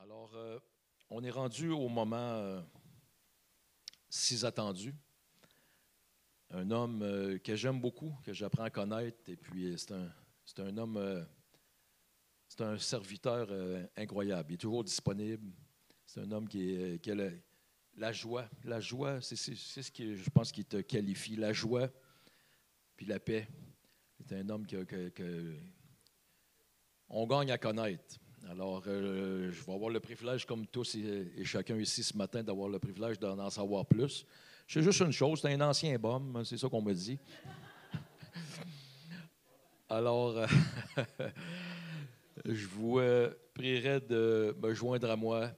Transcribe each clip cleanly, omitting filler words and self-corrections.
Alors, on est rendu au moment si attendu. Un homme que j'aime beaucoup, que j'apprends à connaître, et puis c'est un homme, c'est un serviteur incroyable. Il est toujours disponible. C'est un homme qui a la joie. La joie, c'est ce qui, je pense, qui te qualifie. La joie, puis la paix. C'est un homme on gagne à connaître. Alors, je vais avoir le privilège, comme tous et chacun ici ce matin, d'avoir le privilège d'en savoir plus. Je sais juste une chose, c'est un ancien bum, c'est ça qu'on me dit. Alors, je vous prierai de me joindre à moi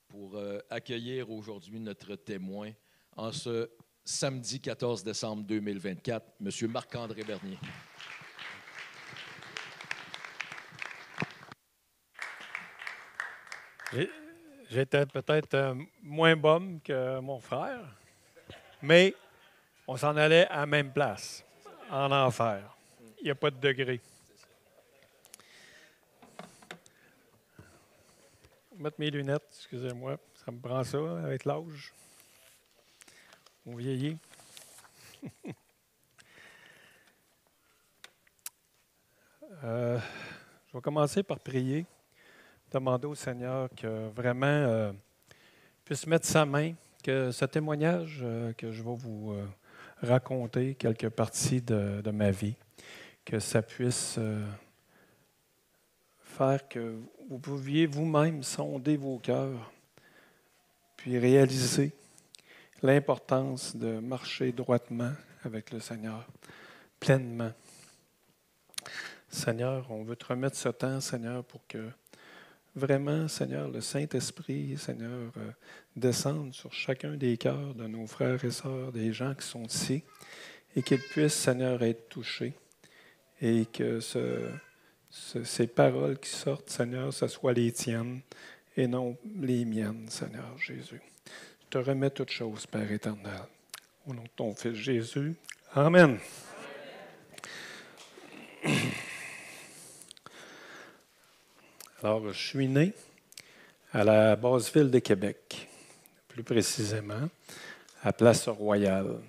pour accueillir aujourd'hui notre témoin en ce samedi 14 décembre 2024, M. Marc-André Bernier. J'étais peut-être moins bum que mon frère, mais on s'en allait à la même place, en enfer. Il n'y a pas de degré. Je vais mettre mes lunettes, excusez-moi, ça me prend ça avec l'âge. On vieillit. Je vais commencer par prier, demander au Seigneur que vraiment puisse mettre sa main, que ce témoignage que je vais vous raconter, quelques parties de ma vie, que ça puisse faire que vous pouviez vous-même sonder vos cœurs, puis réaliser l'importance de marcher droitement avec le Seigneur, pleinement. Seigneur, on veut te remettre ce temps, Seigneur, pour que vraiment, Seigneur, le Saint-Esprit, Seigneur, descende sur chacun des cœurs de nos frères et sœurs, des gens qui sont ici, et qu'ils puissent, Seigneur, être touchés, et que ces paroles qui sortent, Seigneur, ce soit les tiennes et non les miennes, Seigneur Jésus. Je te remets toutes choses, Père éternel. Au nom de ton Fils Jésus. Amen. Alors, je suis né à la basse ville de Québec, plus précisément à Place Royale.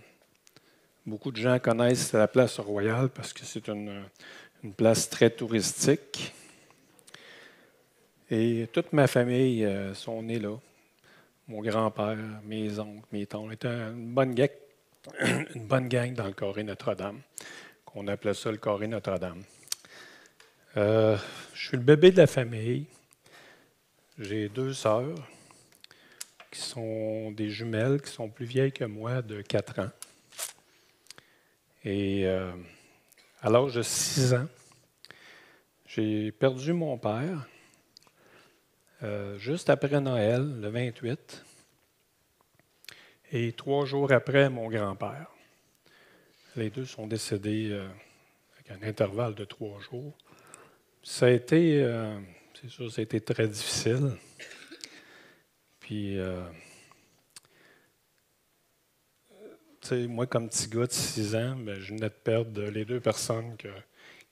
Beaucoup de gens connaissent la Place Royale parce que c'est une place très touristique. Et toute ma famille sont nés là. Mon grand-père, mes oncles, mes tantes. On était une bonne gang dans le Carré Notre-Dame, qu'on appelait ça le Carré Notre-Dame. Je suis le bébé de la famille. J'ai 2 sœurs qui sont des jumelles, qui sont plus vieilles que moi de 4 ans. Et à l'âge de 6 ans, j'ai perdu mon père juste après Noël, le 28, et 3 jours après, mon grand-père. Les deux sont décédés avec un intervalle de 3 jours. Ça a été, c'est sûr, ça a été très difficile. Puis, tu sais, moi, comme petit gars de 6 ans, ben, je venais de perdre les 2 personnes qui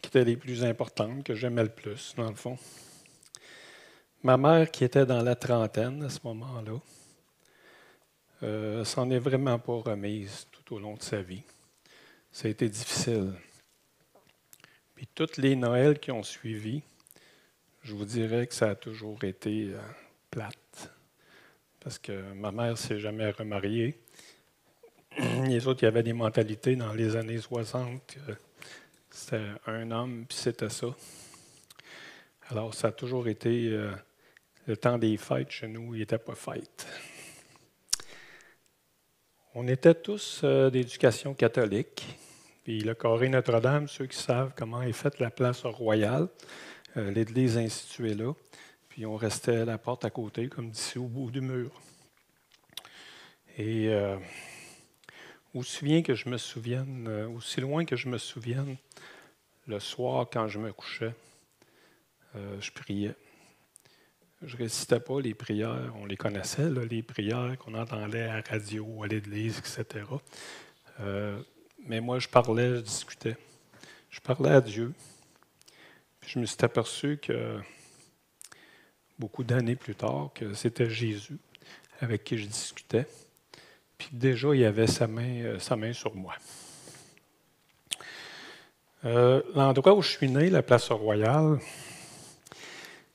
étaient les plus importantes, que j'aimais le plus, dans le fond. Ma mère, qui était dans la trentaine à ce moment-là, s'en est vraiment pas remise tout au long de sa vie. Ça a été difficile. Puis toutes les Noëls qui ont suivi, je vous dirais que ça a toujours été plate. Parce que ma mère ne s'est jamais remariée. Les autres, il y avait des mentalités dans les années 60. C'était un homme, puis c'était ça. Alors, ça a toujours été le temps des fêtes chez nous, il n'était pas fête. On était tous d'éducation catholique. Puis le Carré Notre-Dame, ceux qui savent comment est faite la place Royale, l'église est située là. Puis on restait à la porte à côté, comme d'ici au bout du mur. Et aussi loin que je me souvienne, le soir, quand je me couchais, je priais. Je ne récitais pas les prières, on les connaissait, là, les prières qu'on entendait à la radio, à l'église, etc. Mais moi, je parlais, je discutais. Je parlais à Dieu. Puis je me suis aperçu que beaucoup d'années plus tard, que c'était Jésus avec qui je discutais. Puis déjà, il avait sa main sur moi. L'endroit où je suis né, la place Royale,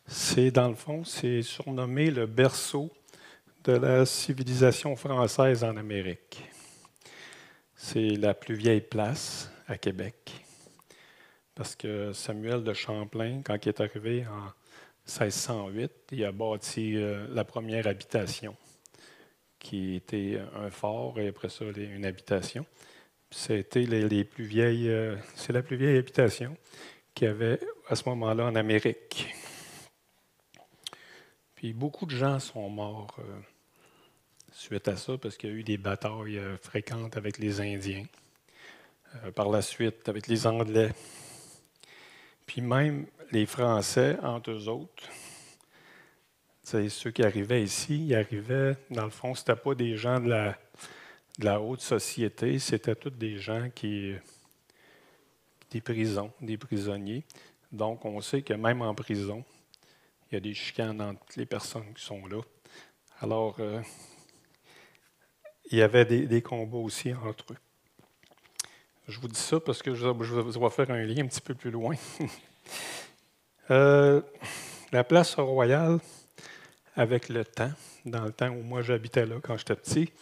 c'est dans le fond, c'est surnommé le berceau de la civilisation française en Amérique. C'est la plus vieille place à Québec. Parce que Samuel de Champlain, quand il est arrivé en 1608, il a bâti la première habitation, qui était un fort et après ça une habitation. C'était les plus vieilles, c'est la plus vieille habitation qu'il y avait à ce moment-là en Amérique. Puis beaucoup de gens sont morts suite à ça parce qu'il y a eu des batailles fréquentes avec les Indiens. Par la suite, avec les Anglais. Puis même les Français, entre eux autres, ceux qui arrivaient ici, ils arrivaient, dans le fond, ce n'était pas des gens de la haute société, c'était tous des gens des prisons, des prisonniers. Donc, on sait que même en prison, il y a des chicanes entre les personnes qui sont là. Alors, il y avait des combats aussi entre eux. Je vous dis ça parce que je vais faire un lien un petit peu plus loin. La place Royale, avec le temps, dans le temps où moi j'habitais là quand j'étais petit,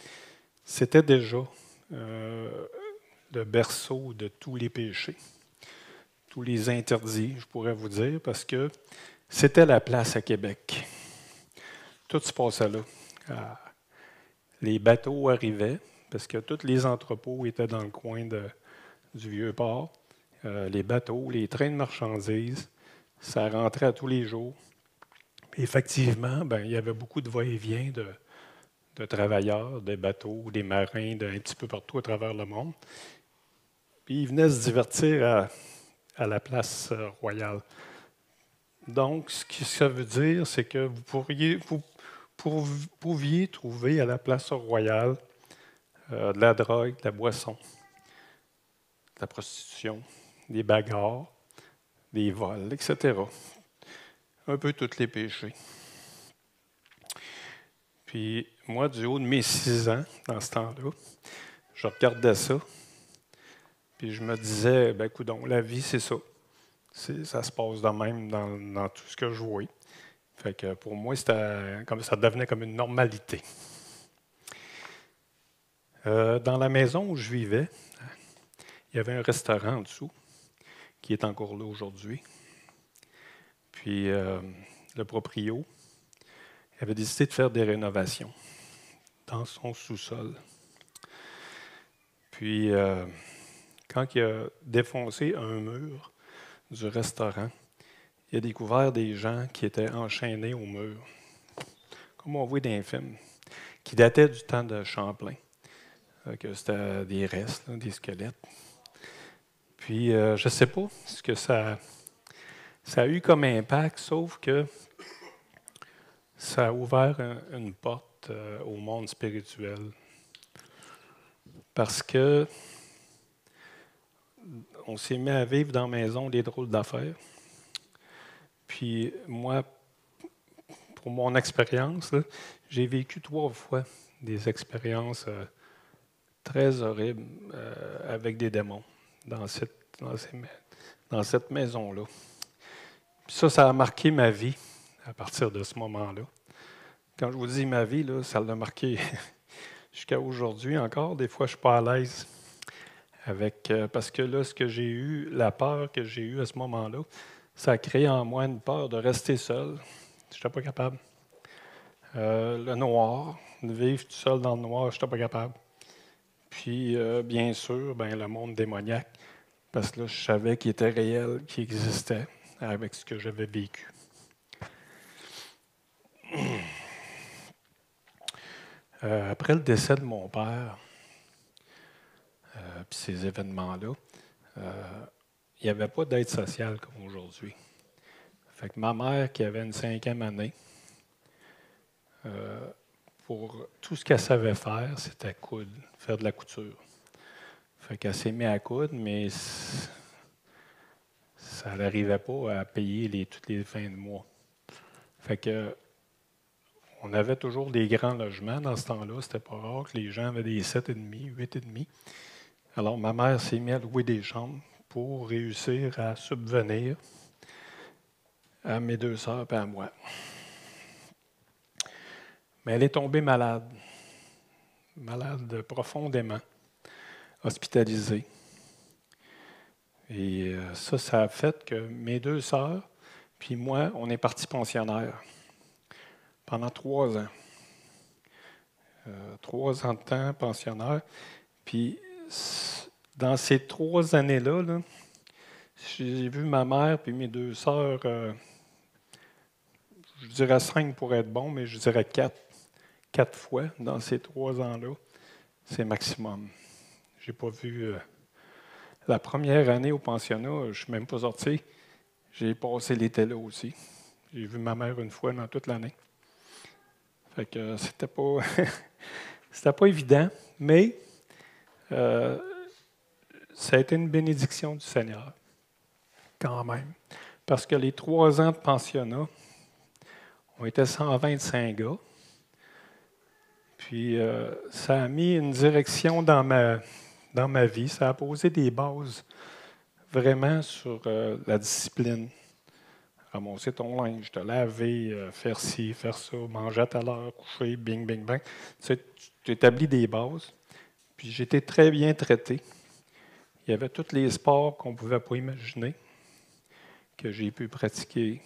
c'était déjà le berceau de tous les péchés, tous les interdits, je pourrais vous dire, parce que c'était la place à Québec. Tout se passait là. Les bateaux arrivaient, parce que tous les entrepôts étaient dans le coin du Vieux-Port. Les bateaux, les trains de marchandises, ça rentrait à tous les jours. Puis effectivement, il y avait beaucoup de va-et-vient de travailleurs, des bateaux, des marins, un petit peu partout à travers le monde. Puis ils venaient se divertir à la place Royale. Donc, ce que ça veut dire, c'est que vous pouviez trouver à la place Royale de la drogue, de la boisson, de la prostitution, des bagarres, des vols, etc. Un peu tous les péchés. Puis moi, du haut de mes 6 ans, dans ce temps-là, je regardais ça, puis je me disais, coudonc, la vie, c'est ça. Ça se passe de même dans tout ce que je vois. Fait que pour moi, ça devenait comme une normalité. Dans la maison où je vivais, il y avait un restaurant en dessous, qui est encore là aujourd'hui. Puis le proprio avait décidé de faire des rénovations dans son sous-sol. Puis, quand il a défoncé un mur du restaurant, il a découvert des gens qui étaient enchaînés au mur, comme on voit dans les films, qui dataient du temps de Champlain. Que c'était des restes, là, des squelettes. Puis, je ne sais pas ce que ça a eu comme impact, sauf que ça a ouvert une porte au monde spirituel. Parce que on s'est mis à vivre dans la maison des drôles d'affaires. Puis moi, pour mon expérience, là, j'ai vécu 3 fois des expériences très horribles avec des démons dans cette maison-là. Puis ça a marqué ma vie à partir de ce moment-là. Quand je vous dis ma vie, là, ça l'a marqué jusqu'à aujourd'hui encore. Des fois, je ne suis pas à l'aise parce que là, ce que j'ai eu, la peur que j'ai eue à ce moment-là, ça a créé en moi une peur de rester seul. Je n'étais pas capable. Le noir, de vivre tout seul dans le noir, je n'étais pas capable. Puis, bien sûr, le monde démoniaque, parce que là, je savais qu'il était réel, qu'il existait avec ce que j'avais vécu. Après le décès de mon père, puis ces événements-là, il n'y avait pas d'aide sociale comme aujourd'hui. Fait que ma mère, qui avait une 5e année, pour tout ce qu'elle savait faire, c'était coudre, faire de la couture. Fait qu'elle s'est mise à coudre, mais ça n'arrivait pas à payer toutes les fins de mois. Fait que on avait toujours des grands logements dans ce temps-là. C'était pas rare que les gens avaient des 7,5, 8,5. Alors, ma mère s'est mise à louer des chambres pour réussir à subvenir à mes deux sœurs et à moi. Mais elle est tombée malade, malade profondément, hospitalisée. Et ça a fait que mes deux sœurs, puis moi, on est partis pensionnaires pendant 3 ans. 3 ans de temps pensionnaire. Puis, dans ces 3 années-là, là, j'ai vu ma mère puis mes deux sœurs, je dirais 5 pour être bon, mais je dirais 4 fois dans ces 3 ans-là. C'est maximum. Je n'ai pas vu. La première année au pensionnat, je ne suis même pas sorti. J'ai passé l'été là aussi. J'ai vu ma mère une fois dans toute l'année. Fait que c'était pas, c'était pas évident, mais ça a été une bénédiction du Seigneur, quand même. Parce que les 3 ans de pensionnat, on était 125 gars. Puis ça a mis une direction dans ma vie. Ça a posé des bases vraiment sur la discipline. Ramasser ton linge, te laver, faire ci, faire ça, manger à telle heure, coucher, bing, bing, bang. Tu établis des bases. Puis j'étais très bien traité. Il y avait tous les sports qu'on ne pouvait pas imaginer que j'ai pu pratiquer.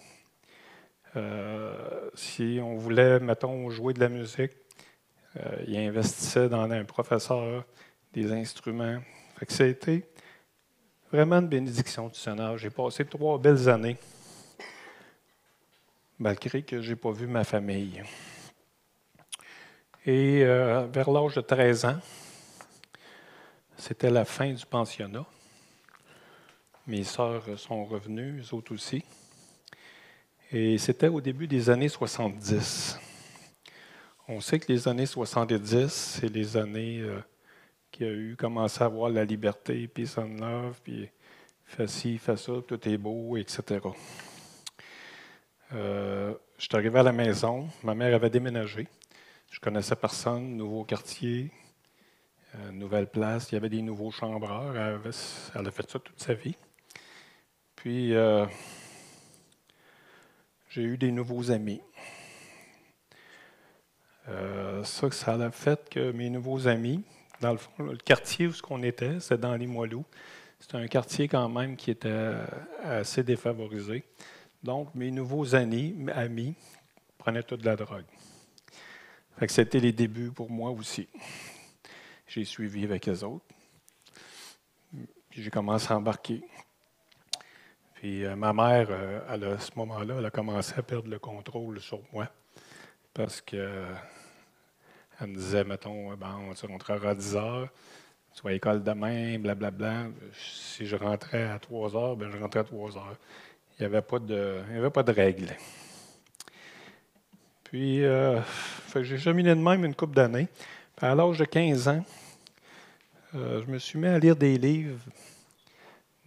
Si on voulait, mettons, jouer de la musique, il investissait dans un professeur, des instruments. Fait que ça a été vraiment une bénédiction du Seigneur. J'ai passé 3 belles années, malgré que je n'ai pas vu ma famille. Et vers l'âge de 13 ans, c'était la fin du pensionnat. Mes sœurs sont revenues, eux autres aussi. Et c'était au début des années 70. On sait que les années 70, c'est les années qui a eu commencé à avoir la liberté, peace and love, puis fais ci, fais ça, tout est beau, etc. Je suis arrivé à la maison, ma mère avait déménagé. Je connaissais personne, nouveau quartier, nouvelle place, il y avait des nouveaux chambreurs, elle a fait ça toute sa vie. Puis, j'ai eu des nouveaux amis. Ça a fait que mes nouveaux amis, dans le fond, le quartier où on était, c'était dans Limoilou. C'était un quartier quand même qui était assez défavorisé. Donc, mes nouveaux amis prenaient toute de la drogue. Fait que c'était les débuts pour moi aussi. J'ai suivi avec les autres. Puis j'ai commencé à embarquer. Puis ma mère, à ce moment-là, elle a commencé à perdre le contrôle sur moi. Parce que elle me disait, mettons, on se rentrera à 10 heures, tu vas à l'école demain, blablabla. Si je rentrais à 3 heures, je rentrais à 3 heures. Il n'y avait pas de règles. Puis, j'ai cheminé de même une couple d'années. Puis à l'âge de 15 ans, je me suis mis à lire des livres.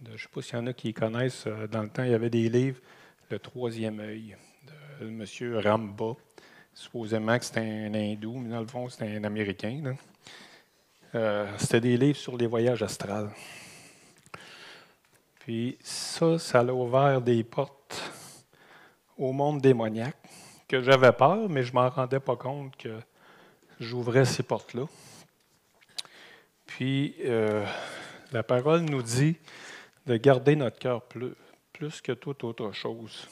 Je ne sais pas s'il y en a qui connaissent. Dans le temps, il y avait des livres, Le Troisième œil, de M. Ramba. Supposément que c'était un hindou, mais dans le fond, c'était un Américain. C'était des livres sur les voyages astrales. Puis ça a ouvert des portes au monde démoniaque, que j'avais peur, mais je ne m'en rendais pas compte que j'ouvrais ces portes-là. Puis la parole nous dit de garder notre cœur plus que toute autre chose.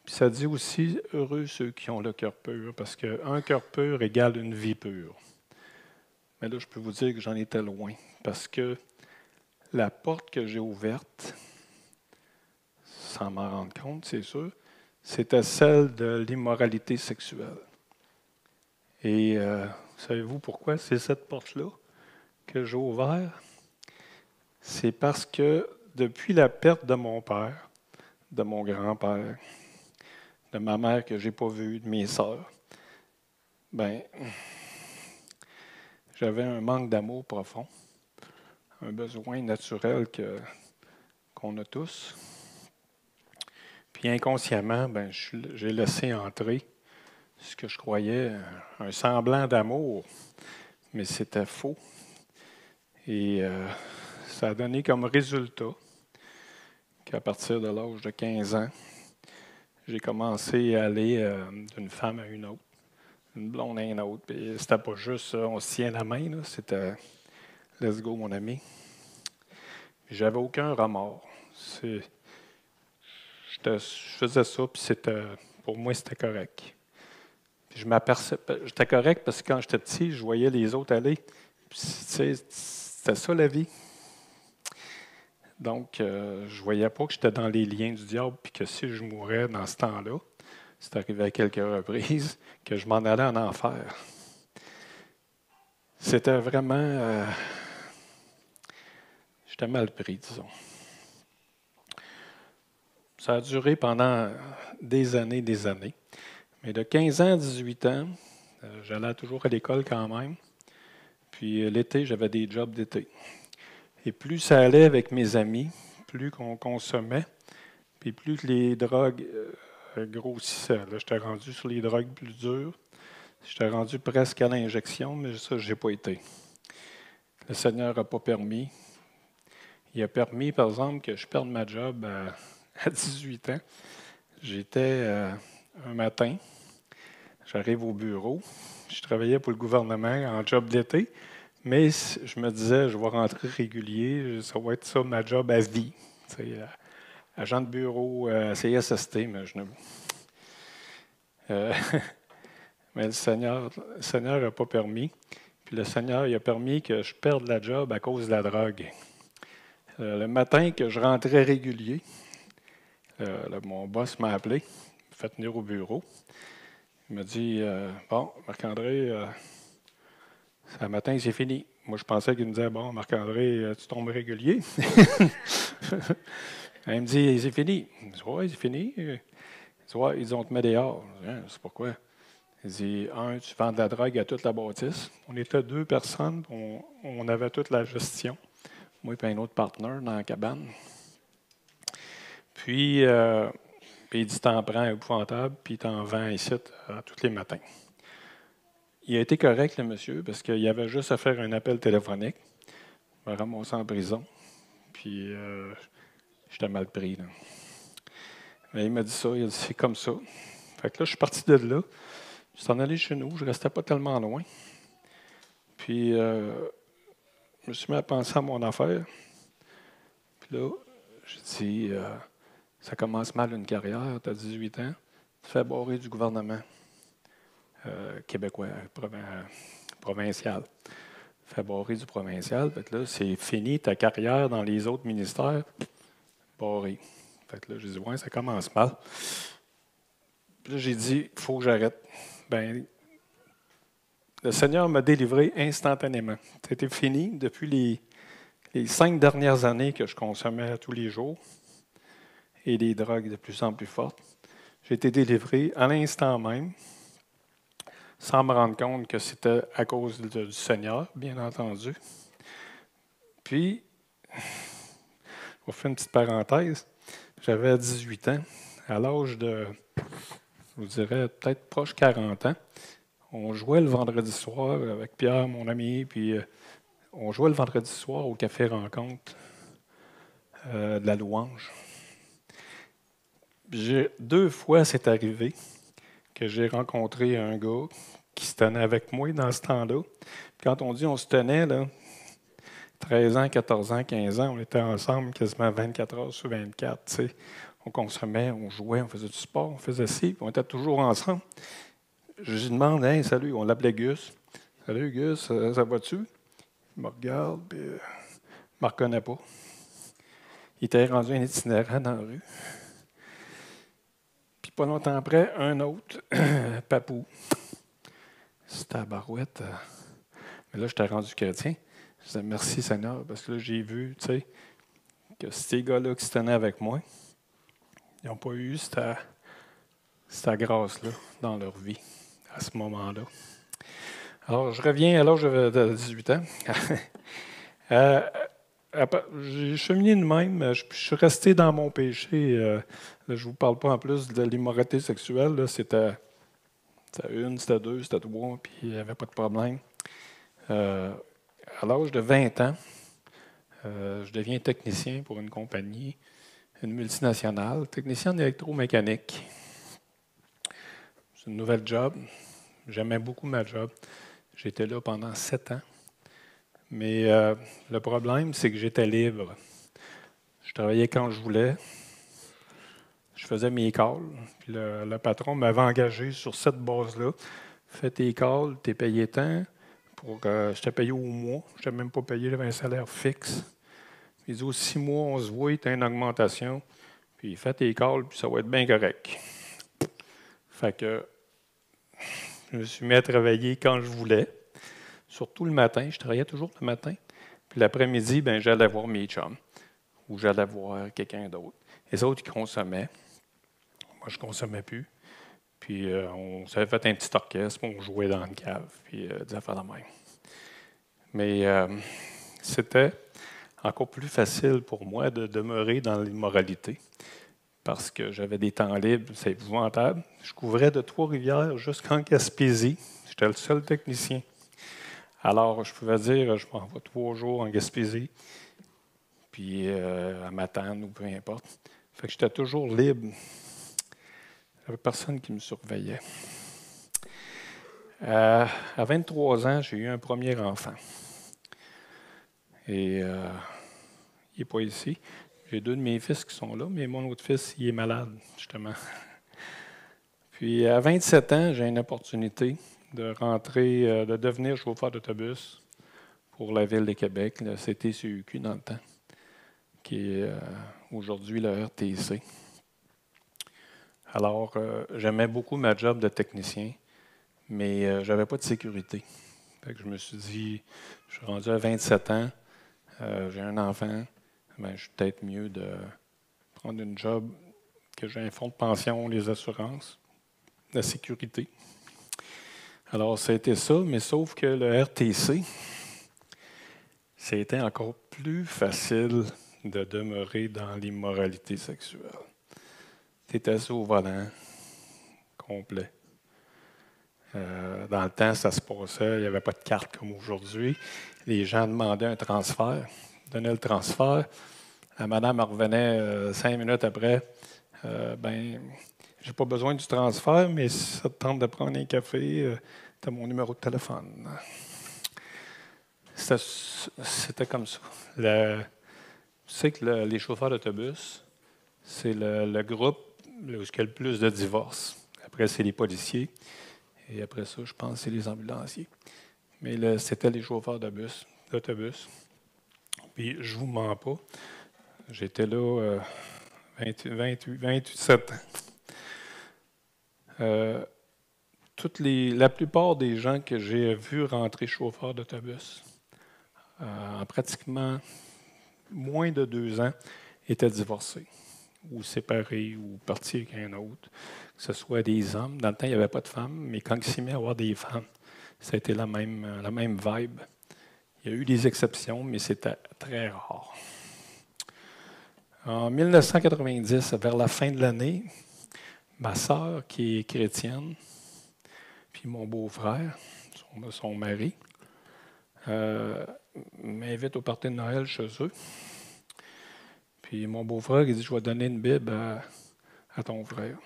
Puis ça dit aussi, heureux ceux qui ont le cœur pur, parce qu'un cœur pur égale une vie pure. Mais là, je peux vous dire que j'en étais loin, parce que la porte que j'ai ouverte, sans m'en rendre compte, c'est sûr, c'était celle de l'immoralité sexuelle. Et savez-vous pourquoi c'est cette porte-là que j'ai ouverte? C'est parce que depuis la perte de mon père, de mon grand-père, de ma mère que je n'ai pas vue, de mes sœurs, j'avais un manque d'amour profond, un besoin naturel qu'on a tous. Puis inconsciemment, j'ai laissé entrer ce que je croyais un semblant d'amour, mais c'était faux. Et ça a donné comme résultat qu'à partir de l'âge de 15 ans, j'ai commencé à aller d'une femme à une autre, une blonde à une autre. Puis c'était pas juste on se tient la main, là, c'était let's go, mon ami. Puis j'avais aucun remords. Je faisais ça, puis pour moi, c'était correct. Puis j'étais correct parce que quand j'étais petit, je voyais les autres aller. Puis, c'était ça la vie. Donc, je ne voyais pas que j'étais dans les liens du diable, puis que si je mourais dans ce temps-là, c'est arrivé à quelques reprises, que je m'en allais en enfer. C'était vraiment... j'étais mal pris, disons. Ça a duré pendant des années, des années. Mais de 15 ans à 18 ans, j'allais toujours à l'école quand même. Puis l'été, j'avais des jobs d'été. Et plus ça allait avec mes amis, plus qu'on consommait, puis plus que les drogues grossissaient. Là, j'étais rendu sur les drogues plus dures. J'étais rendu presque à l'injection, mais ça, je n'ai pas été. Le Seigneur n'a pas permis. Il a permis, par exemple, que je perde ma job à 18 ans. J'étais un matin, j'arrive au bureau. Je travaillais pour le gouvernement en job d'été. Mais je me disais, je vais rentrer régulier, ça va être ça ma job à vie. Agent de bureau, CSST, mais je ne. Mais le Seigneur n'a pas permis. Puis le Seigneur il a permis que je perde la job à cause de la drogue. Le matin que je rentrais régulier, mon boss m'a appelé, m'a fait venir au bureau. Il m'a dit bon, Marc-André, ce matin, c'est fini. Moi, je pensais qu'il me disait bon, Marc-André, tu tombes régulier. Il me dit c'est fini. Je dis ouais, c'est fini. Il dit ouais, ils ont te mis dehors. Je dis, hein, c'est pourquoi? Il dit tu vends de la drogue à toute la bâtisse. On était 2 personnes, on avait toute la gestion. Moi et un autre partenaire dans la cabane. Puis, il dit t'en prends épouvantable, puis t'en vends ici tous les matins. Il a été correct, le monsieur, parce qu'il avait juste à faire un appel téléphonique. Il m'a ramassé en prison. Puis, j'étais mal pris. Là. Mais il m'a dit ça, il a dit c'est comme ça. Fait que là, je suis parti de là. Je suis en allé chez nous, je ne restais pas tellement loin. Puis, je me suis mis à penser à mon affaire. Puis là, j'ai dit ça commence mal une carrière, tu as 18 ans, tu fais barrer du gouvernement québécois, provincial. Tu fais barrer du provincial, fait que là, c'est fini ta carrière dans les autres ministères, barré. Fait que là, j'ai dit, ouais, ça commence mal. Puis là, j'ai dit, il faut que j'arrête. Ben, le Seigneur m'a délivré instantanément. C'était fini depuis les 5 dernières années que je consommais tous les jours et des drogues de plus en plus fortes. J'ai été délivré à l'instant même, sans me rendre compte que c'était à cause du Seigneur, bien entendu. Puis, on fait une petite parenthèse. J'avais 18 ans. À l'âge de, je vous dirais, peut-être proche 40 ans, on jouait le vendredi soir avec Pierre, mon ami, puis on jouait le vendredi soir au Café Rencontre de la Louange. 2 fois, c'est arrivé que j'ai rencontré un gars qui se tenait avec moi dans ce temps-là. Quand on dit on se tenait, là, 13 ans, 14 ans, 15 ans, on était ensemble quasiment 24 heures sur 24. T'sais. On consommait, on jouait, on faisait du sport, on faisait ci, puis on était toujours ensemble. Je lui demande, hey, salut, on l'appelait Gus. Salut Gus, ça va-tu? Il me regarde, puis il ne me reconnaît pas. Il était rendu un itinérant dans la rue. Puis pas longtemps après, un autre, Papou. C'était à Barouette. Mais là, j'étais rendu chrétien. Je disais merci Seigneur, parce que là, j'ai vu, tu sais, que ces gars-là qui se tenaient avec moi, ils n'ont pas eu cette grâce-là dans leur vie à ce moment-là. Alors, je reviens à l'âge de 18 ans. j'ai cheminé de même. Je suis resté dans mon péché. Là, je ne vous parle pas en plus de l'immoralité sexuelle. Là, c'était une, c'était deux, c'était trois, puis il n'y avait pas de problème. À l'âge de 20 ans, je deviens technicien pour une compagnie, une multinationale, technicien en électromécanique. C'est une nouvelle job. J'aimais beaucoup ma job. J'étais là pendant 7 ans. Mais le problème, c'est que j'étais libre. Je travaillais quand je voulais. Je faisais mes calls. Puis le patron m'avait engagé sur cette base-là. Fais tes calls, t'es payé tant. Je t'ai payé au mois. Je n'étais même pas payé, j'avais un salaire fixe. Il dit, aux 6 mois, on se voit, tu as une augmentation. Puis fais tes calls, puis ça va être bien correct. Fait que je me suis mis à travailler quand je voulais. Surtout le matin. Je travaillais toujours le matin. Puis l'après-midi, ben, j'allais voir mes chums. Ou j'allais voir quelqu'un d'autre. Les autres, ils consommaient. Moi, je ne consommais plus. Puis on s'avait fait un petit orchestre, on jouait dans le cave, puis des affaires de même. Mais c'était encore plus facile pour moi de demeurer dans l'immoralité parce que j'avais des temps libres, c'est épouvantable. Je couvrais de Trois-Rivières jusqu'en Gaspésie. J'étais le seul technicien. Alors, je pouvais dire, je m'en vais 3 jours en Gaspésie, puis à Matane ou peu importe. Fait que j'étais toujours libre. Il n'y avait personne qui me surveillait. À 23 ans, j'ai eu un premier enfant. Et il n'est pas ici. J'ai 2 de mes fils qui sont là, mais mon autre fils, il est malade, justement. Puis à 27 ans, j'ai une opportunité de rentrer, de devenir chauffeur d'autobus pour la Ville de Québec, le CTCUQ dans le temps, qui est aujourd'hui le RTC. Alors, j'aimais beaucoup ma job de technicien, mais je n'avais pas de sécurité. Fait que je me suis dit, je suis rendu à 27 ans, j'ai un enfant, ben, je suis peut-être mieux de prendre une job que j'ai un fonds de pension, les assurances, la sécurité. Alors, ça a été ça, mais sauf que le RTC, c'était encore plus facile de demeurer dans l'immoralité sexuelle. Tu étais assis au volant, complet. Dans le temps, ça se passait, il n'y avait pas de carte comme aujourd'hui. Les gens demandaient un transfert, donnaient le transfert. La madame revenait 5 minutes après. Ben, j'ai pas besoin du transfert, mais si ça te tente de prendre un café, tu as mon numéro de téléphone. C'était comme ça. Tu sais que les chauffeurs d'autobus, c'est le groupe où il y a le plus de divorces. Après, c'est les policiers. Et après ça, je pense que c'est les ambulanciers. Mais c'était les chauffeurs d'autobus. Puis, je ne vous mens pas, j'étais là 27 ans. La plupart des gens que j'ai vus rentrer chauffeurs d'autobus, en pratiquement moins de 2 ans, étaient divorcés, ou séparés, ou partis avec un autre, que ce soit des hommes. Dans le temps, il n'y avait pas de femmes, mais quand il s'est mis à avoir des femmes, ça a été la même vibe. Il y a eu des exceptions, mais c'était très rare. En 1990, vers la fin de l'année, ma sœur, qui est chrétienne, puis mon beau-frère, son mari, m'invite au party de Noël chez eux. Puis mon beau-frère, il dit, je vais donner une Bible à ton frère.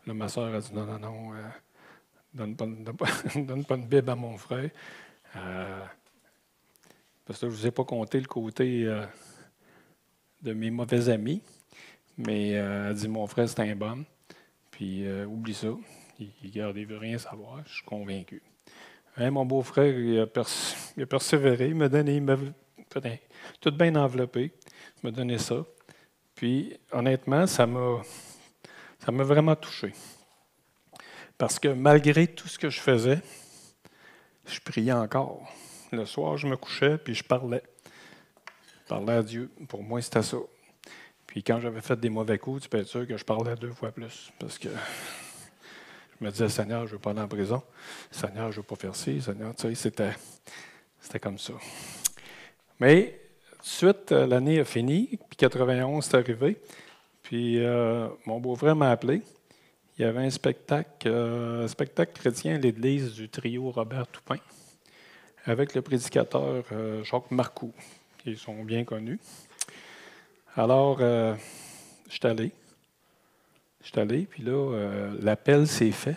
Là, ma sœur a dit, non, donne pas une Bible à mon frère. Parce que je ne vous ai pas compté le côté de mes mauvais amis. Mais elle dit, mon frère, c'est un bon. Puis oublie ça. Il veut rien savoir. Je suis convaincu. Mon beau-frère, il a persévéré. Il m'avait tout bien enveloppé. Il m'a donné ça. Puis, honnêtement, ça m'a vraiment touché. Parce que malgré tout ce que je faisais, je priais encore. Le soir, je me couchais, puis je parlais. Je parlais à Dieu. Pour moi, c'était ça. Puis quand j'avais fait des mauvais coups, tu peux être sûr que je parlais 2 fois plus. Parce que je me disais, Seigneur, je ne veux pas aller en prison. Seigneur, je ne veux pas faire ci. Seigneur, tu sais, c'était comme ça. Mais de suite, l'année a fini, puis 91 est arrivé. Puis mon beau-frère m'a appelé. Il y avait un spectacle chrétien à l'église du trio Robert Toupin, avec le prédicateur Jacques Marcoux, qui sont bien connus. Alors, je suis allé. Puis là, l'appel s'est fait.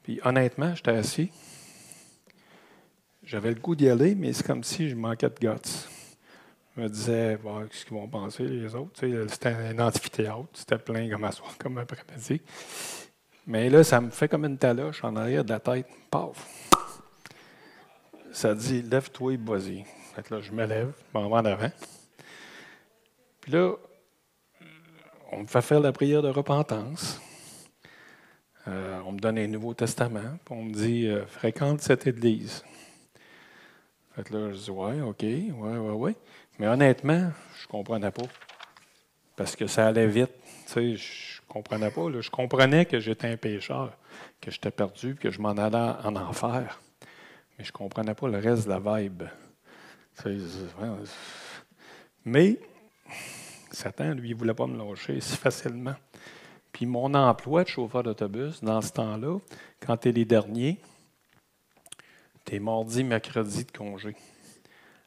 Puis honnêtement, j'étais assis. J'avais le goût d'y aller, mais c'est comme si je manquais de guts. Je me disais, bon, qu'est-ce qu'ils vont penser les autres? Tu sais, c'était un amphithéâtre, c'était plein comme à soir, comme après-midi. Mais là, ça me fait comme une taloche en arrière de la tête. Paf! Ça dit, lève-toi et vas-y. Fait que là, je me lève, je m'en vais en avant. Puis là, on me fait faire la prière de repentance. On me donne un Nouveau Testament, puis on me dit, fréquente cette église. Fait que là, je dis, ouais, OK, ouais. Mais honnêtement, je ne comprenais pas. Parce que ça allait vite. Tu sais, je ne comprenais pas. Là. Je comprenais que j'étais un pécheur, que j'étais perdu, que je m'en allais en enfer. Mais je ne comprenais pas le reste de la vibe. Mais Satan, lui, il ne voulait pas me lâcher si facilement. Puis mon emploi de chauffeur d'autobus, dans ce temps-là, quand tu es les derniers, tu es mardi, mercredi de congé.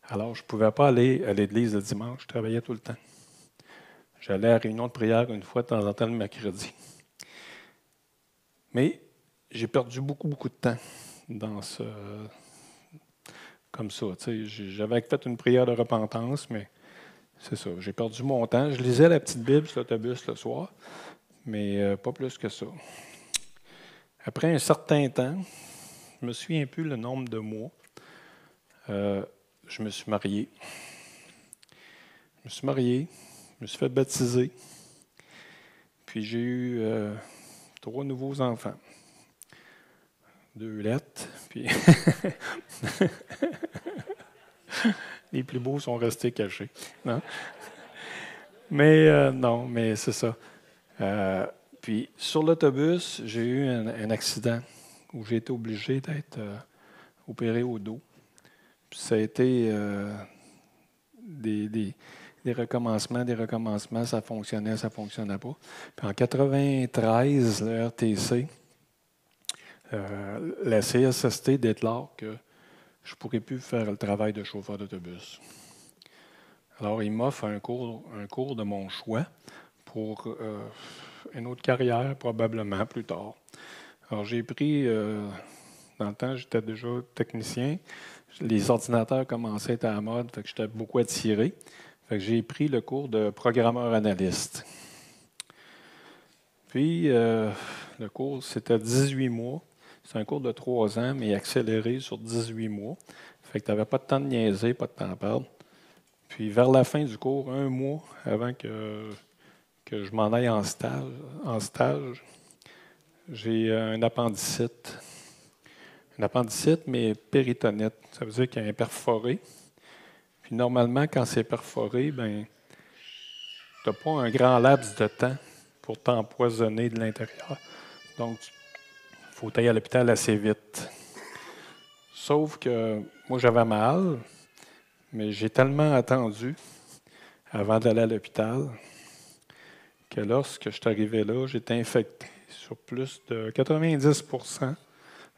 Alors, je ne pouvais pas aller à l'église le dimanche, je travaillais tout le temps. J'allais à la réunion de prière une fois de temps en temps le mercredi. Mais j'ai perdu beaucoup de temps dans ce... comme ça. J'avais fait une prière de repentance, mais c'est ça. J'ai perdu mon temps. Je lisais la petite Bible sur l'autobus le soir, mais pas plus que ça. Après un certain temps, je ne me souviens plus le nombre de mois, je me suis marié. Je me suis fait baptiser, puis j'ai eu 3 nouveaux enfants. 2 lettres, puis les plus beaux sont restés cachés. Non? Mais non, mais c'est ça. Puis sur l'autobus, j'ai eu un accident où j'ai été obligé d'être opéré au dos. Puis ça a été des recommencements, ça fonctionnait pas. Puis en 93, le RTC, la CSST déclare que je ne pourrais plus faire le travail de chauffeur d'autobus. Alors, il m'offre un cours de mon choix pour une autre carrière, probablement plus tard. Alors, j'ai pris, dans le temps, j'étais déjà technicien. Les ordinateurs commençaient à être à la mode, fait que j'étais beaucoup attiré. Fait que j'ai pris le cours de programmeur analyste. Puis, le cours, c'était 18 mois. C'est un cours de 3 ans, mais accéléré sur 18 mois. Fait que tu n'avais pas de temps de niaiser, pas de temps à perdre. Puis, vers la fin du cours, 1 mois avant que je m'en aille en stage, j'ai un appendicite. Un appendicite, mais péritonite. Ça veut dire qu'il y a un perforé. Puis normalement, quand c'est perforé, ben, tu n'as pas un grand laps de temps pour t'empoisonner de l'intérieur. Donc, il faut aller à l'hôpital assez vite. Sauf que moi, j'avais mal, mais j'ai tellement attendu avant d'aller à l'hôpital que lorsque je suis arrivé là, j'étais infecté sur plus de 90%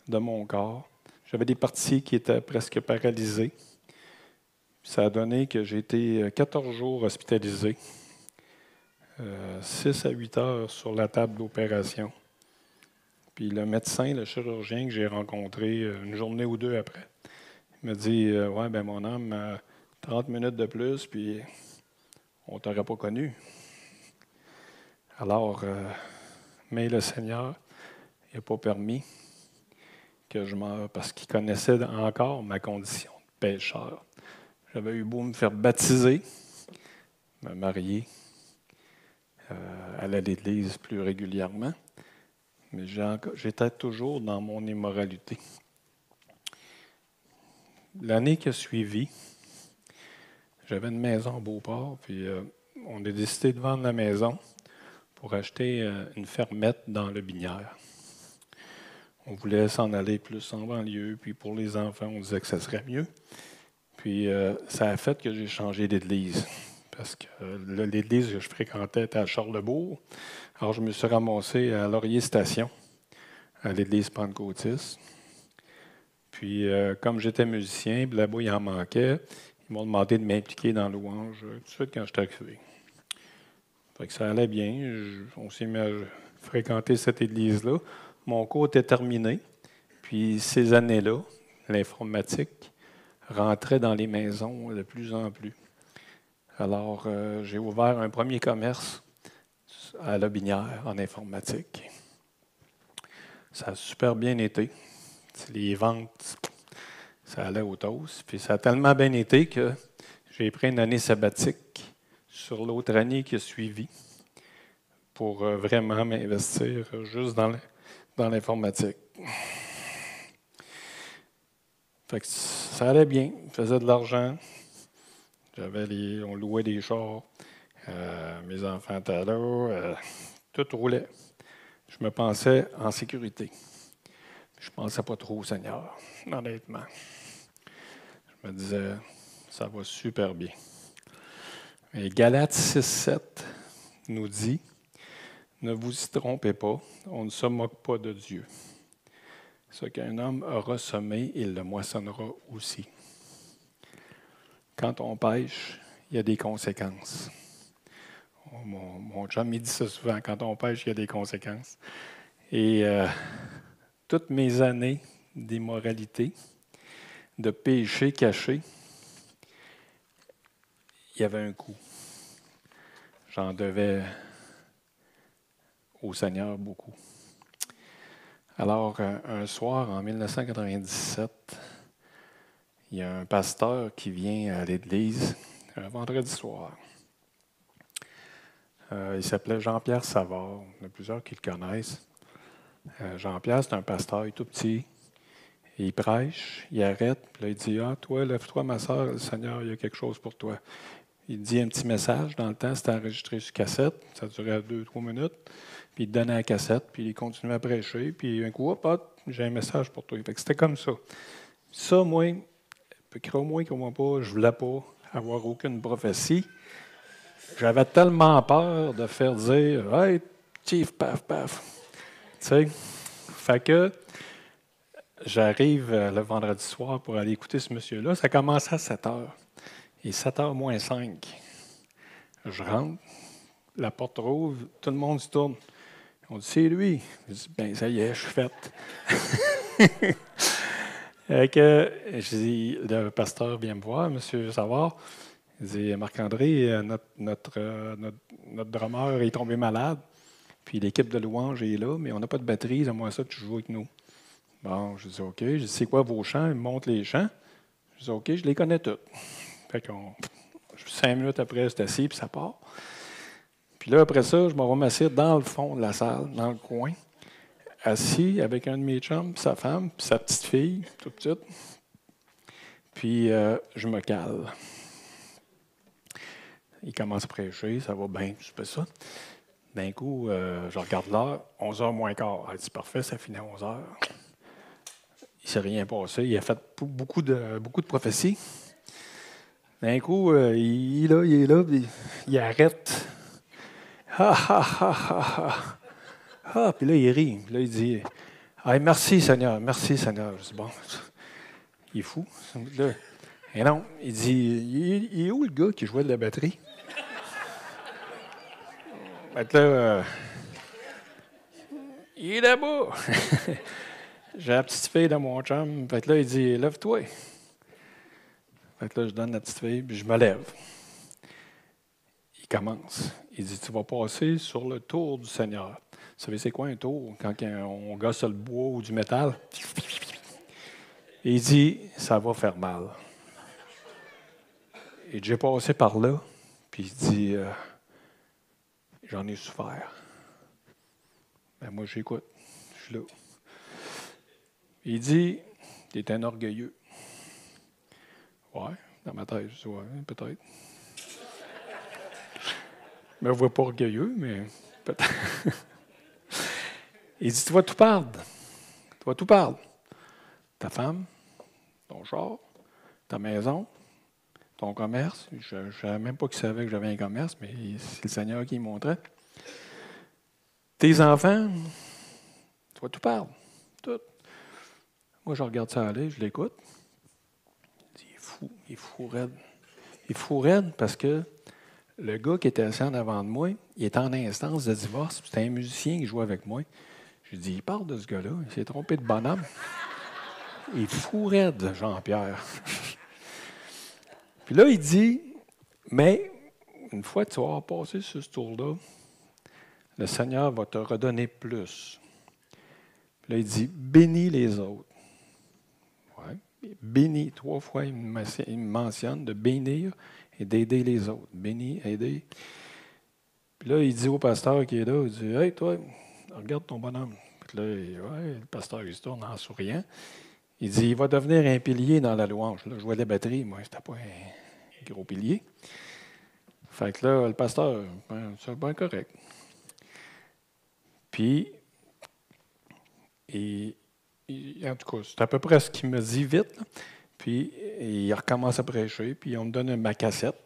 de mon corps. J'avais des parties qui étaient presque paralysées. Ça a donné que j'ai été 14 jours hospitalisé, 6 à 8 heures sur la table d'opération. Puis le médecin, le chirurgien que j'ai rencontré une journée ou 2 après, il m'a dit ouais, ben mon homme, 30 minutes de plus, puis on ne t'aurait pas connu. Alors, mais le Seigneur n'a pas permis que je meure parce qu'il connaissait encore ma condition de pécheur. J'avais eu beau me faire baptiser, me marier, aller à l'église plus régulièrement, mais j'étais toujours dans mon immoralité. L'année qui a suivi, j'avais une maison à Beauport, puis on a décidé de vendre la maison pour acheter une fermette dans le Binière. On voulait s'en aller plus en banlieue, puis pour les enfants, on disait que ça serait mieux. Puis ça a fait que j'ai changé d'église. Parce que l'église que je fréquentais était à Charlebourg. Alors je me suis ramassé à Laurier Station, à l'église pentecôtiste. Puis comme j'étais musicien, puis là-bas il en manquait, ils m'ont demandé de m'impliquer dans la louange tout de suite quand j'étais arrivé. Fait que ça allait bien. On s'est mis à fréquenter cette église-là. Mon cours était terminé. Puis ces années-là, l'informatique rentrait dans les maisons de plus en plus. Alors, j'ai ouvert un premier commerce à Lobinière en informatique. Ça a super bien été. Les ventes, ça allait au toast. Puis ça a tellement bien été que j'ai pris une année sabbatique sur l'autre année qui a suivi pour vraiment m'investir juste dans l'informatique. Fait que ça allait bien, je faisais de l'argent. On louait des chars, mes enfants étaient là, tout roulait. Je me pensais en sécurité. Je ne pensais pas trop au Seigneur, honnêtement. Je me disais, ça va super bien. Et Galates 6,7 nous dit, ne vous y trompez pas, on ne se moque pas de Dieu. Ce qu'un homme aura semé, il le moissonnera aussi. Quand on pêche, il y a des conséquences. Mon chum, il dit ça souvent, quand on pêche, il y a des conséquences. Et toutes mes années d'immoralité, de péché caché, il y avait un coût. J'en devais au Seigneur beaucoup. Alors, un soir, en 1997, il y a un pasteur qui vient à l'église, un vendredi soir. Il s'appelait Jean-Pierre Savard. Il y en a plusieurs qui le connaissent. Jean-Pierre, c'est un pasteur, il est tout petit. Il prêche, il arrête, puis là, il dit « Ah, toi, lève-toi, ma soeur, le Seigneur, il y a quelque chose pour toi. » Il dit un petit message. Dans le temps, c'était enregistré sur cassette. Ça durait 2-3 minutes. Puis il te donnait la cassette, puis il continuait à prêcher. Puis un coup, hop, j'ai un message pour toi. Fait que c'était comme ça. Ça, moi, crois-moi, crois-moi pas, je ne voulais pas avoir aucune prophétie. J'avais tellement peur de faire dire « Hey, chief, paf, paf. » Tu sais? Fait que j'arrive le vendredi soir pour aller écouter ce monsieur-là. Ça commençait à 7 heures. Et 7h moins 5, je rentre, la porte rouvre, tout le monde se tourne. On dit, c'est lui. Je dis, ben ça y est, je suis faite. Je dis, le pasteur vient me voir, M. Savard. Il dit, Marc-André, notre drummer est tombé malade, puis l'équipe de louange est là, mais on n'a pas de batterie, j'aimerais ça que tu joues avec nous. Bon, je dis, OK. Je dis, c'est quoi vos chants? Il me montre les chants. Je dis, OK, je les connais tous. Fait que 5 minutes après, c'est assis, puis ça part. Puis là, après ça, je m'en vais m'asseoir dans le fond de la salle, dans le coin, assis avec un de mes chums, puis sa femme, puis sa petite fille, tout petite. Puis je me cale. Il commence à prêcher, ça va bien, je fais ça. D'un coup, je regarde l'heure, 11h moins quart. Elle dit, parfait, ça finit à 11h. Il ne s'est rien passé. Il a fait beaucoup de prophéties. D'un coup, il est là, puis il arrête. Ah, ah, ah, ah, ah. Ah, puis là, il rit. Puis là, il dit, ah, merci Seigneur. Je dis, bon, il est fou. Là, et non, il dit, il est où le gars qui jouait de la batterie? Fait que là, il est là-bas. J'ai la petite fille de mon chum. Fait que là, il dit, lève-toi. Fait que là, je donne la petite fille, puis je me lève. Il commence. Il dit, tu vas passer sur le tour du Seigneur. Vous savez, c'est quoi un tour? Quand on gosse le bois ou du métal. Et il dit, ça va faire mal. Et j'ai passé par là, puis il dit, j'en ai souffert. Ben moi, j'écoute. Je suis là. Il dit, tu es un orgueilleux. Ouais, dans ma tête, je dis, ouais, peut-être. Je ne me vois pas orgueilleux, mais peut-être. Il dit, tu vas tout perdre. Tu vas tout perdre. Ta femme, ton char, ta maison, ton commerce. Je ne savais même pas qu'il savait que j'avais un commerce, mais c'est le Seigneur qui me montrait. Tes enfants, tu vas tout perdre. Tout. Moi, je regarde ça aller, je l'écoute. Je dis, il est fou raide. Il est fou raide parce que le gars qui était assis en avant de moi, il était en instance de divorce. C'était un musicien qui jouait avec moi. Je lui dis, il parle de ce gars-là. Il s'est trompé de bonhomme. Il est fou raide, Jean-Pierre. Puis là, il dit, mais une fois que tu vas avoir passé sur ce tour-là, le Seigneur va te redonner plus. Puis là, il dit, bénis les autres. Ouais. Bénis, 3 fois, il me mentionne de bénir et d'aider les autres. Bénis, aider. Puis là, il dit au pasteur qui est là, il dit, hey, toi, regarde ton bonhomme. Puis là, le pasteur, il se tourne en souriant. Il dit, il va devenir un pilier dans la louange. Là, je jouais la batterie, moi, c'était pas un gros pilier. Fait que là, le pasteur, c'est bien correct. Puis, en tout cas, c'est à peu près ce qu'il me dit vite. Là. Puis, il recommence à prêcher, puis on me donne ma cassette.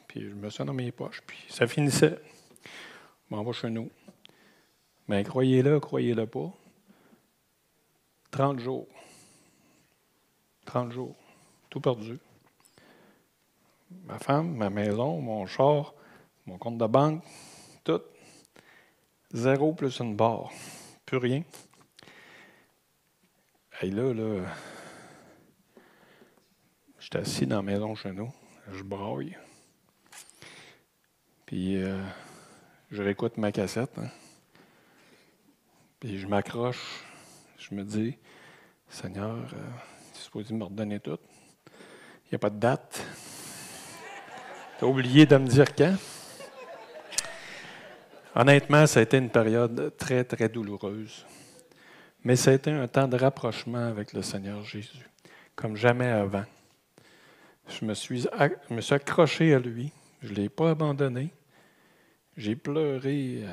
Puis, je me sens dans mes poches, puis ça finissait. Je m'en vais chez nous. Mais croyez-le pas, 30 jours. 30 jours. Tout perdu. Ma femme, ma maison, mon char, mon compte de banque, tout. 0 plus une barre. Plus rien. Et là, j'étais assis dans la maison chez nous. Je braille. Puis, je réécoute ma cassette. Hein. Puis, je m'accroche. Je me dis, Seigneur, tu es supposé me redonner tout. Il n'y a pas de date. Tu as oublié de me dire quand. Honnêtement, ça a été une période très, très douloureuse. Mais ça a été un temps de rapprochement avec le Seigneur Jésus, comme jamais avant. Je me suis accroché à lui. Je ne l'ai pas abandonné. J'ai pleuré,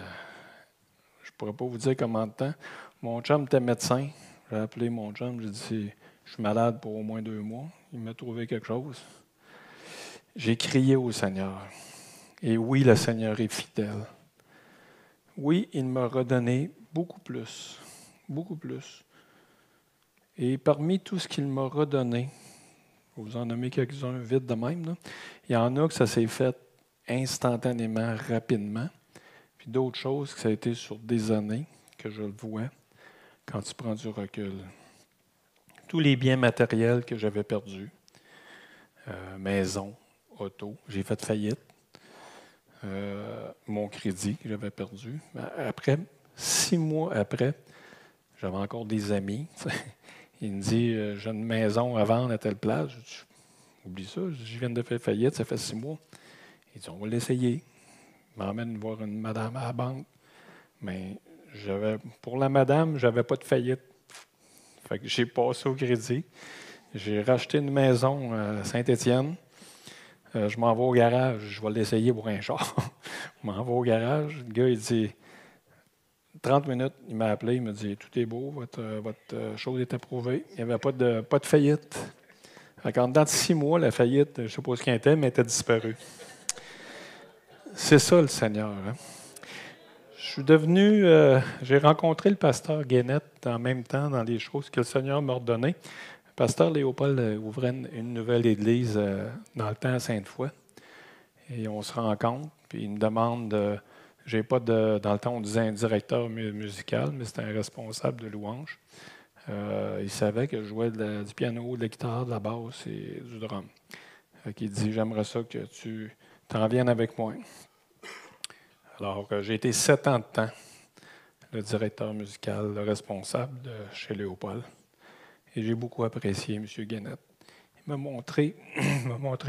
je ne pourrais pas vous dire combien de temps. Mon chum était médecin. J'ai appelé mon chum, j'ai dit, je suis malade pour au moins 2 mois. Il m'a trouvé quelque chose. J'ai crié au Seigneur. Et oui, le Seigneur est fidèle. Oui, il m'a redonné beaucoup plus. Beaucoup plus. Et parmi tout ce qu'il m'a redonné, je vais vous en nommer quelques-uns vite de même, là, il y en a que ça s'est fait instantanément, rapidement. Puis d'autres choses que ça a été sur des années que je le vois quand tu prends du recul. Tous les biens matériels que j'avais perdus, maison, auto, j'ai fait faillite. Mon crédit que j'avais perdu. Après, 6 mois après, j'avais encore des amis. Il me dit, j'ai une maison à vendre à telle place. Je dis, oublie ça, je viens de faire faillite, ça fait 6 mois. Il dit, on va l'essayer. Il m'emmène voir une madame à la banque. Mais pour la madame, je n'avais pas de faillite. Fait que j'ai passé au crédit. J'ai racheté une maison à Saint-Étienne. Je m'en vais au garage, je vais l'essayer pour un char. Je m'en vais au garage. Le gars, il dit 30 minutes, il m'a appelé, il m'a dit tout est beau, votre chose est approuvée. Il n'y avait pas de faillite. En dedans de 6 mois, la faillite, je ne sais pas ce qu'elle était, mais elle était disparue. C'est ça le Seigneur. Hein? Je suis devenu, j'ai rencontré le pasteur Guénette en même temps dans les choses que le Seigneur m'a ordonnées. Le pasteur Léopold ouvrait une nouvelle église dans le temps à Sainte-Foy. Et on se rencontre, puis il me demande, dans le temps on disait un directeur musical, mais c'était un responsable de louange. Il savait que je jouais du piano, de la guitare, de la basse et du drum. Il dit, j'aimerais ça que tu t'en viennes avec moi. Alors, j'ai été 7 ans de temps, le directeur musical, le responsable de chez Léopold. Et j'ai beaucoup apprécié M. Guénette. Il m'a montré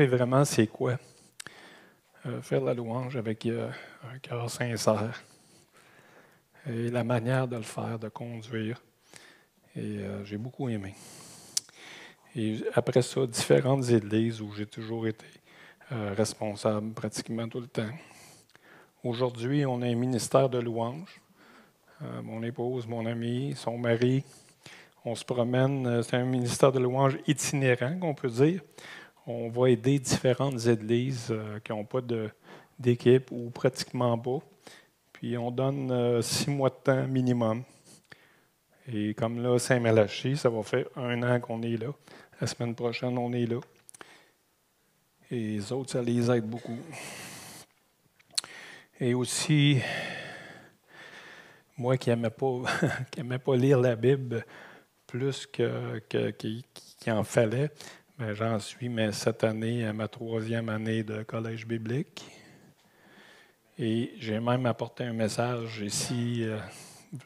vraiment c'est quoi faire la louange avec un cœur sincère et la manière de le faire, de conduire. Et j'ai beaucoup aimé. Et après ça, différentes églises où j'ai toujours été responsable pratiquement tout le temps. Aujourd'hui, on a un ministère de louange. Mon épouse, mon ami, son mari, on se promène. C'est un ministère de louange itinérant, qu'on peut dire. On va aider différentes églises qui n'ont pas d'équipe ou pratiquement pas. Puis on donne 6 mois de temps minimum. Et comme là, Saint-Malachie, ça va faire 1 an qu'on est là. La semaine prochaine, on est là. Et les autres, ça les aide beaucoup. Et aussi, moi qui n'aimais pas lire la Bible plus qu'il en fallait, ben, j'en suis cette année à ma 3e année de collège biblique. Et j'ai même apporté un message ici, il y a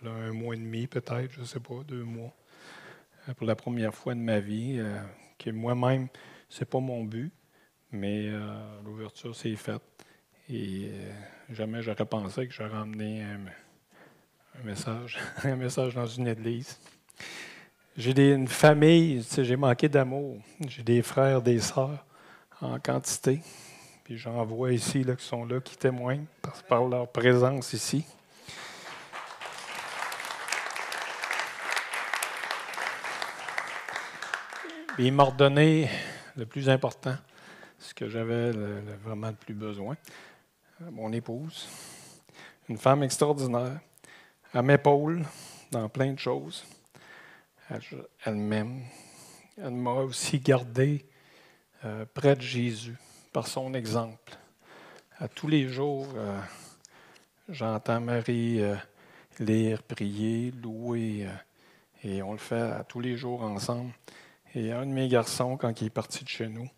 1 mois et demi peut-être, je ne sais pas, 2 mois, pour la première fois de ma vie, que moi-même, ce n'est pas mon but, mais l'ouverture s'est faite. Et jamais j'aurais pensé que j'aurais emmené un message, un message dans une église. J'ai une famille, j'ai manqué d'amour. J'ai des frères, des sœurs en quantité. Puis j'en vois ici là, qui sont là, qui témoignent par leur présence ici. Et il m'a ordonné le plus important, ce que j'avais vraiment le plus besoin. Mon épouse, une femme extraordinaire, elle m'épaule dans plein de choses. Elle m'aime. Elle m'a aussi gardé près de Jésus par son exemple. À tous les jours, j'entends Marie lire, prier, louer, et on le fait à tous les jours ensemble. Et un de mes garçons, quand il est parti de chez nous,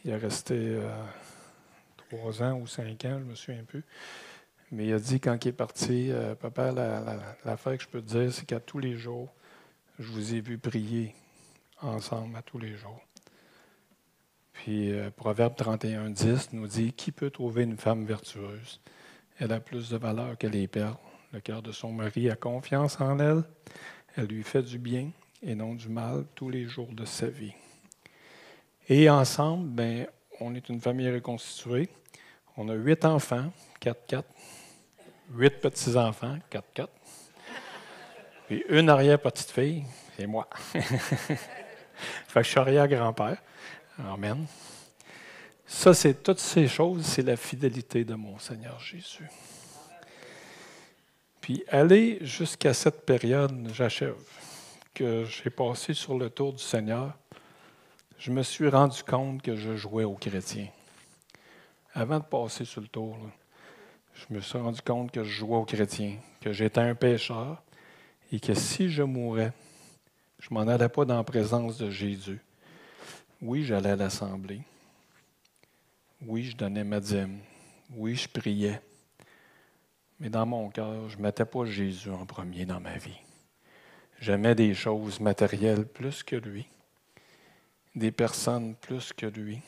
il est resté 3 ans ou 5 ans, je me souviens un peu. Mais il a dit, quand il est parti, papa, l'affaire que je peux te dire, c'est qu'à tous les jours, je vous ai vu prier ensemble à tous les jours. Puis Proverbe 31:10 nous dit, qui peut trouver une femme vertueuse? Elle a plus de valeur que les perles. Le cœur de son mari a confiance en elle. Elle lui fait du bien et non du mal tous les jours de sa vie. Et ensemble, on est une famille reconstituée. On a 8 enfants, 4-4. 8 petits-enfants, 4-4. Puis une arrière-petite-fille, c'est moi. Fait que je suis arrière-grand-père. Amen. Ça, c'est toutes ces choses, c'est la fidélité de mon Seigneur Jésus. Puis aller jusqu'à cette période, j'achève, que j'ai passé sur le tour du Seigneur, je me suis rendu compte que je jouais aux chrétiens. Avant de passer sur le tour, là, je me suis rendu compte que je jouais aux chrétiens, que j'étais un pécheur et que si je mourais, je ne m'en allais pas dans la présence de Jésus. Oui, j'allais à l'assemblée. Oui, je donnais ma dîme. Oui, je priais. Mais dans mon cœur, je ne mettais pas Jésus en premier dans ma vie. J'aimais des choses matérielles plus que lui, des personnes plus que lui,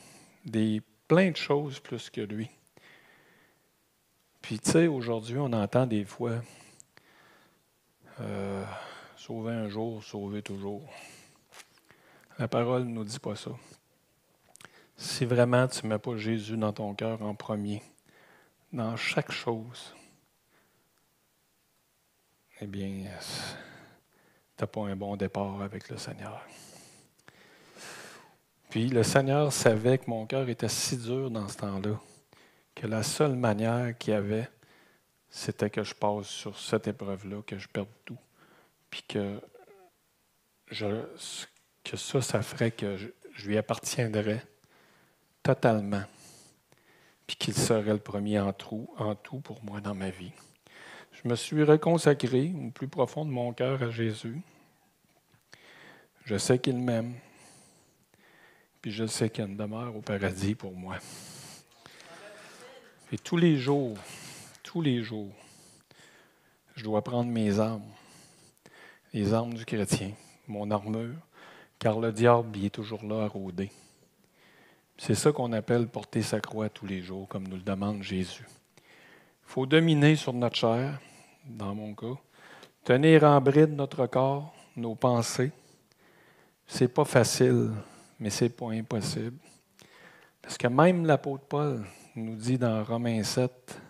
plein de choses plus que lui. Puis, tu sais, aujourd'hui, on entend des fois sauver un jour, sauver toujours. La parole ne nous dit pas ça. Si vraiment tu ne mets pas Jésus dans ton cœur en premier, dans chaque chose, eh bien, tu n'as pas un bon départ avec le Seigneur. Puis le Seigneur savait que mon cœur était si dur dans ce temps-là, que la seule manière qu'il y avait, c'était que je passe sur cette épreuve-là, que je perde tout. Puis que ça ferait que je lui appartiendrais totalement. Puis qu'il serait le premier en tout pour moi dans ma vie. Je me suis reconsacré au plus profond de mon cœur à Jésus. Je sais qu'il m'aime. Puis je sais qu'il y a une demeure au paradis pour moi. Et tous les jours, je dois prendre mes armes, les armes du chrétien, mon armure, car le diable il est toujours là à rôder. C'est ça qu'on appelle porter sa croix tous les jours, comme nous le demande Jésus. Il faut dominer sur notre chair, dans mon cas, tenir en bride notre corps, nos pensées. C'est pas facile, mais c'est pas impossible. Parce que même l'apôtre Paul nous dit dans Romains 7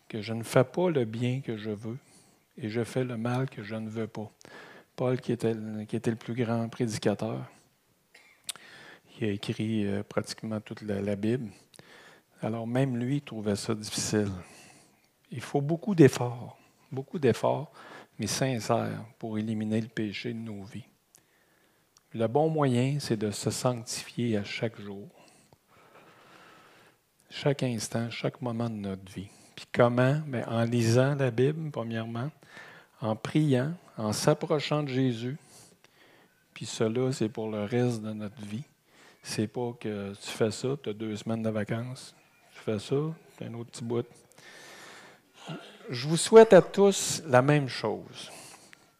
que je ne fais pas le bien que je veux et je fais le mal que je ne veux pas. Paul, qui était le plus grand prédicateur, qui a écrit pratiquement toute la Bible. Alors même lui trouvait ça difficile. Il faut beaucoup d'efforts, mais sincères pour éliminer le péché de nos vies. Le bon moyen, c'est de se sanctifier à chaque jour, chaque instant, chaque moment de notre vie. Puis comment? Bien, en lisant la Bible, premièrement, en priant, en s'approchant de Jésus. Puis cela, c'est pour le reste de notre vie. C'est pas que tu fais ça, tu as 2 semaines de vacances. Tu fais ça, tu as un autre petit bout. Je vous souhaite à tous la même chose.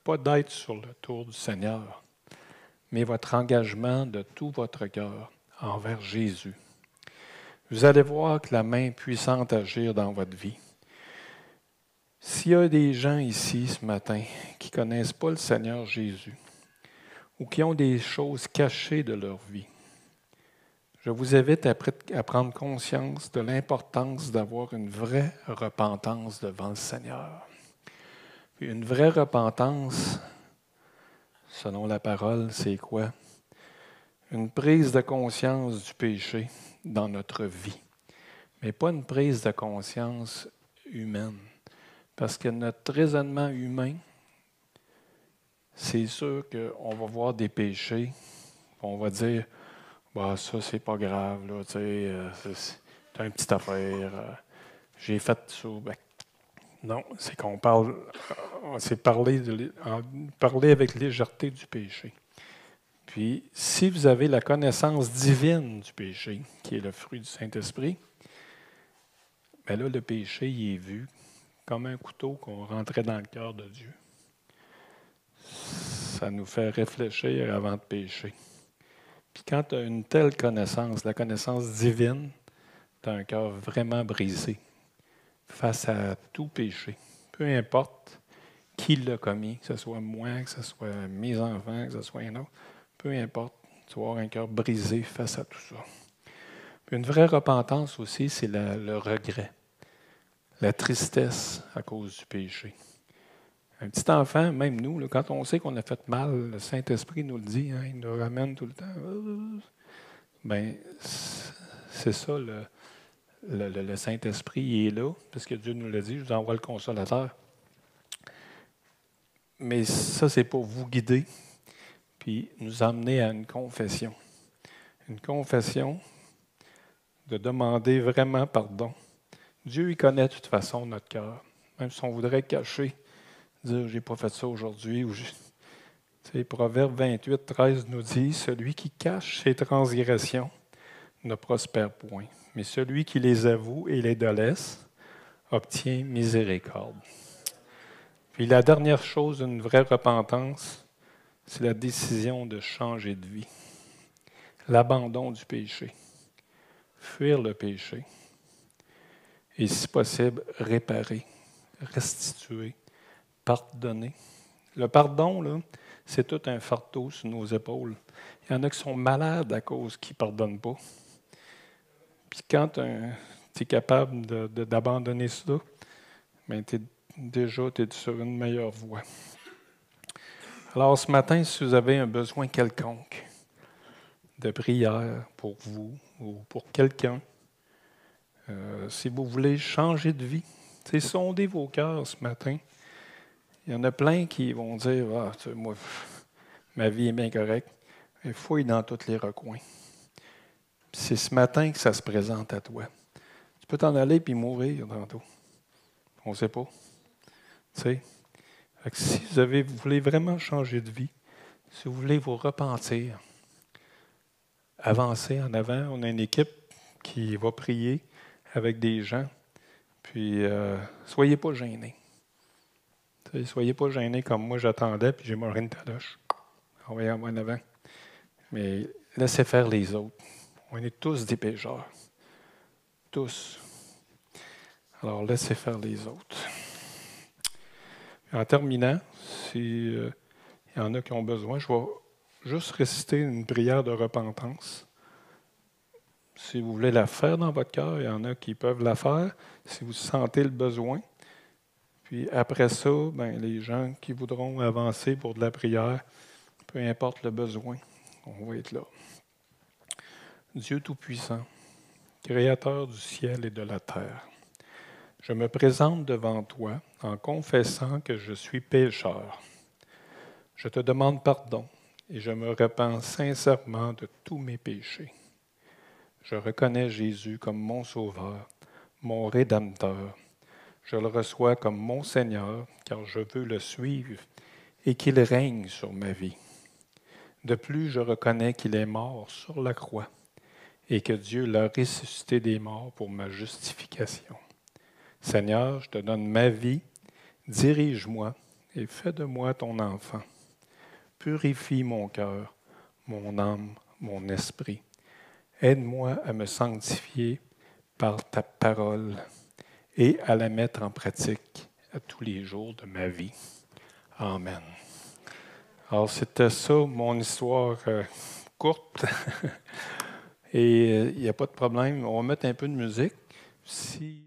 Pas d'être sur le tour du Seigneur, mais votre engagement de tout votre cœur envers Jésus. Vous allez voir que la main puissante agir dans votre vie. S'il y a des gens ici ce matin qui ne connaissent pas le Seigneur Jésus ou qui ont des choses cachées de leur vie, je vous invite à prendre conscience de l'importance d'avoir une vraie repentance devant le Seigneur. Puis une vraie repentance, selon la parole, c'est quoi? Une prise de conscience du péché dans notre vie, mais pas une prise de conscience humaine. Parce que notre raisonnement humain, c'est sûr qu'on va voir des péchés, on va dire, bah, ça, c'est pas grave, là, tu sais, c'est une petite affaire, j'ai fait ça. Ben, non, c'est qu'on parle, c'est parler avec légèreté du péché. Puis, si vous avez la connaissance divine du péché, qui est le fruit du Saint-Esprit, bien là, le péché, il est vu comme un couteau qu'on rentrait dans le cœur de Dieu. Ça nous fait réfléchir avant de pécher. Puis quand tu as une telle connaissance, la connaissance divine, tu as un cœur vraiment brisé face à tout péché. Peu importe qui l'a commis, que ce soit moi, que ce soit mes enfants, que ce soit un autre, peu importe, tu vas avoir un cœur brisé face à tout ça. Puis une vraie repentance aussi, c'est le regret, la tristesse à cause du péché. Un petit enfant, même nous, là, quand on sait qu'on a fait mal, le Saint-Esprit nous le dit, hein, il nous ramène tout le temps. Bien, c'est ça, le Saint-Esprit, il est là, parce que Dieu nous l'a dit, je vous envoie le Consolateur. Mais ça, c'est pour vous guider, puis nous amener à une confession. Une confession de demander vraiment pardon. Dieu, il connaît de toute façon notre cœur. Même si on voudrait cacher, dire « j'ai pas fait ça aujourd'hui ». Proverbe 28, 13 nous dit « Celui qui cache ses transgressions ne prospère point, mais celui qui les avoue et les délaisse obtient miséricorde. » Puis la dernière chose d'une vraie repentance, c'est la décision de changer de vie. L'abandon du péché. Fuir le péché. Et si possible, réparer, restituer, pardonner. Le pardon, là, c'est tout un fardeau sur nos épaules. Il y en a qui sont malades à cause qu'ils ne pardonnent pas. Puis quand tu es capable d'abandonner ça, bien, tu es sur une meilleure voie. Alors ce matin, si vous avez un besoin quelconque de prière pour vous ou pour quelqu'un, si vous voulez changer de vie, sondez vos cœurs ce matin. Il y en a plein qui vont dire « Ah, moi, ma vie est bien correcte. » Il fouille dans tous les recoins. C'est ce matin que ça se présente à toi. Tu peux t'en aller puis mourir tantôt. On ne sait pas. Si vous voulez vraiment changer de vie, si vous voulez vous repentir, avancez en avant. On a une équipe qui va prier avec des gens. Puis, soyez pas gênés. Soyez pas gênés comme moi j'attendais, puis j'ai mangé une taloche. Envoyez-moi en avant. Mais laissez faire les autres. On est tous des pécheurs. Tous. Alors, laissez faire les autres. En terminant, s'il y en a qui ont besoin, je vais juste réciter une prière de repentance. Si vous voulez la faire dans votre cœur, il y en a qui peuvent la faire, si vous sentez le besoin. Puis après ça, bien, les gens qui voudront avancer pour de la prière, peu importe le besoin, on va être là. Dieu Tout-Puissant, Créateur du ciel et de la terre, je me présente devant toi en confessant que je suis pécheur. Je te demande pardon et je me repens sincèrement de tous mes péchés. Je reconnais Jésus comme mon Sauveur, mon Rédempteur. Je le reçois comme mon Seigneur, car je veux le suivre et qu'il règne sur ma vie. De plus, je reconnais qu'il est mort sur la croix et que Dieu l'a ressuscité des morts pour ma justification. Seigneur, je te donne ma vie, dirige-moi et fais de moi ton enfant. Purifie mon cœur, mon âme, mon esprit. Aide-moi à me sanctifier par ta parole et à la mettre en pratique à tous les jours de ma vie. Amen. Alors, c'était ça, mon histoire courte. Et il n'y a pas de problème. On va mettre un peu de musique. Si